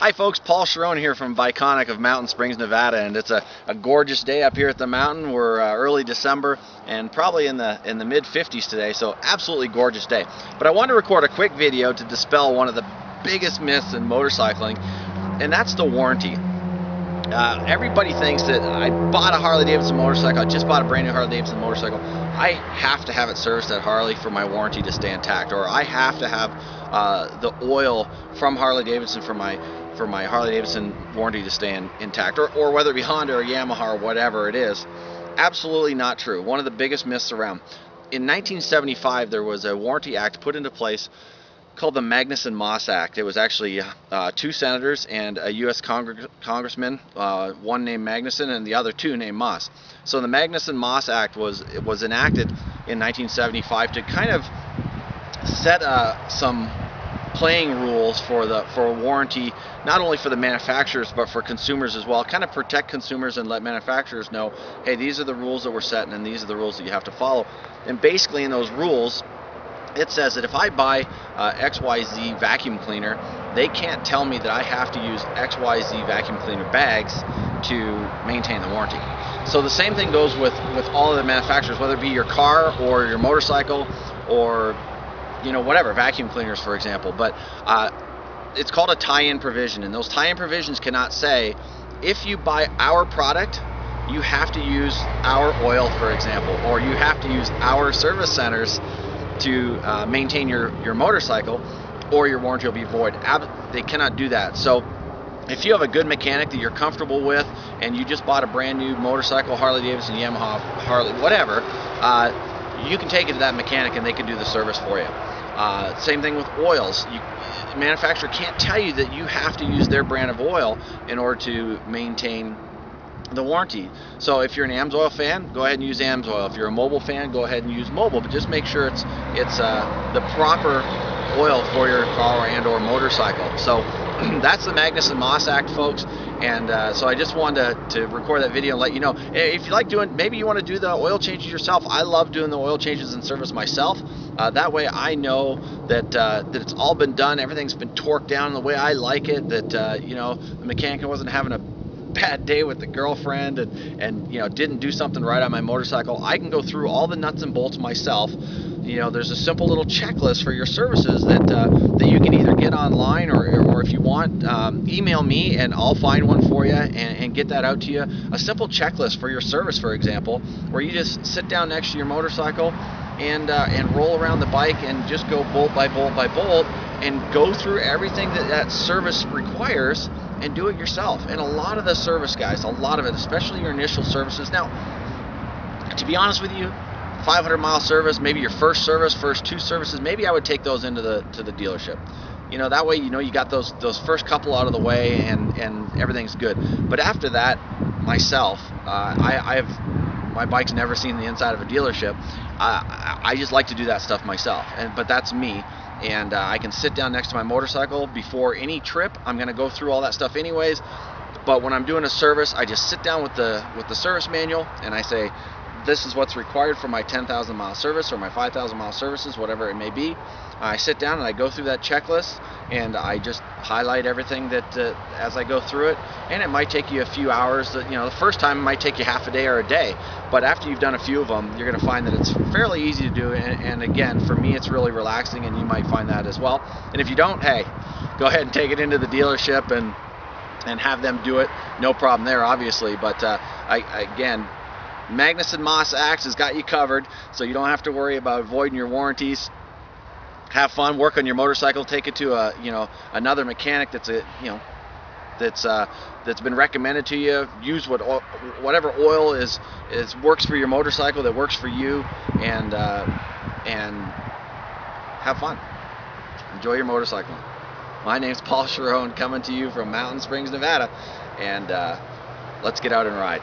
Hi folks, Paul Sharon here from Viconic of Mountain Springs, Nevada, and it's a gorgeous day up here at the mountain. We're early December and probably in the mid 50s today, so absolutely gorgeous day. But I wanted to record a quick video to dispel one of the biggest myths in motorcycling, and that's the warranty. Everybody thinks that I bought a Harley Davidson motorcycle, I just bought a brand new Harley Davidson motorcycle, I have to have it serviced at Harley for my warranty to stay intact, or I have to have the oil from Harley Davidson for my Harley Davidson warranty to stay intact, or whether it be Honda or Yamaha or whatever it is. Absolutely not true. One of the biggest myths around. In 1975, there was a warranty act put into place called the Magnuson-Moss Act. It was actually two senators and a U.S. congressman, one named Magnuson and the other two named Moss. So the Magnuson-Moss Act was enacted in 1975 to kind of set some playing rules for a warranty, not only for the manufacturers but for consumers as well. Kind of protect consumers and let manufacturers know, hey, these are the rules that we're setting and these are the rules that you have to follow. And basically in those rules, it says that if I buy XYZ vacuum cleaner, they can't tell me that I have to use XYZ vacuum cleaner bags to maintain the warranty. So the same thing goes with all of the manufacturers, whether it be your car or your motorcycle or whatever, vacuum cleaners for example. But it's called a tie-in provision, and those tie-in provisions cannot say, if you buy our product, you have to use our oil, for example, or you have to use our service centers to maintain your motorcycle, or your warranty will be void. They cannot do that. So if you have a good mechanic that you're comfortable with and you just bought a brand new motorcycle, Harley Davidson, Yamaha, Harley, whatever, you can take it to that mechanic and they can do the service for you. Same thing with oils. The manufacturer can't tell you that you have to use their brand of oil in order to maintain the warranty. So if you're an AMSOIL fan, go ahead and use AMSOIL. If you're a Mobil fan, go ahead and use Mobil, but just make sure it's the proper oil for your car and or motorcycle. So that's the Magnuson-Moss Act, folks. And so I just wanted to record that video and let you know. If you like doing, maybe you want to do the oil changes yourself. I love doing the oil changes and service myself. That way I know that it's all been done, everything's been torqued down the way I like it, that the mechanic wasn't having a bad day with the girlfriend and didn't do something right on my motorcycle. I can go through all the nuts and bolts myself. There's a simple little checklist for your services that you can either get online or if you want, email me and I'll find one for you and get that out to you. A simple checklist for your service, for example, where you just sit down next to your motorcycle and roll around the bike and just go bolt by bolt by bolt and go through everything that service requires and do it yourself. And a lot of the service guys, a lot of it, especially your initial services. Now, to be honest with you, 500-mile service, maybe your first service, first two services, maybe I would take those into the dealership. That way you got those first couple out of the way and everything's good. But after that, myself, my bike's never seen the inside of a dealership. I just like to do that stuff myself, but that's me. And I can sit down next to my motorcycle before any trip. I'm going to go through all that stuff anyways. But when I'm doing a service, I just sit down with the service manual and I say, this is what's required for my 10,000 mile service or my 5,000 mile services, whatever it may be. I sit down and I go through that checklist and I just highlight everything that as I go through it. And it might take you a few hours. The first time it might take you half a day or a day, but after you've done a few of them, you're going to find that it's fairly easy to do. And again, for me, it's really relaxing, and you might find that as well. And if you don't, hey, go ahead and take it into the dealership and have them do it. No problem there, obviously. But again, Magnuson-Moss Act has got you covered, so you don't have to worry about voiding your warranties. Have fun, work on your motorcycle, take it to another mechanic that's been recommended to you. Use whatever oil works for your motorcycle, that works for you, and have fun. Enjoy your motorcycle. My name's Paul Sharon, coming to you from Mountain Springs, Nevada, and let's get out and ride.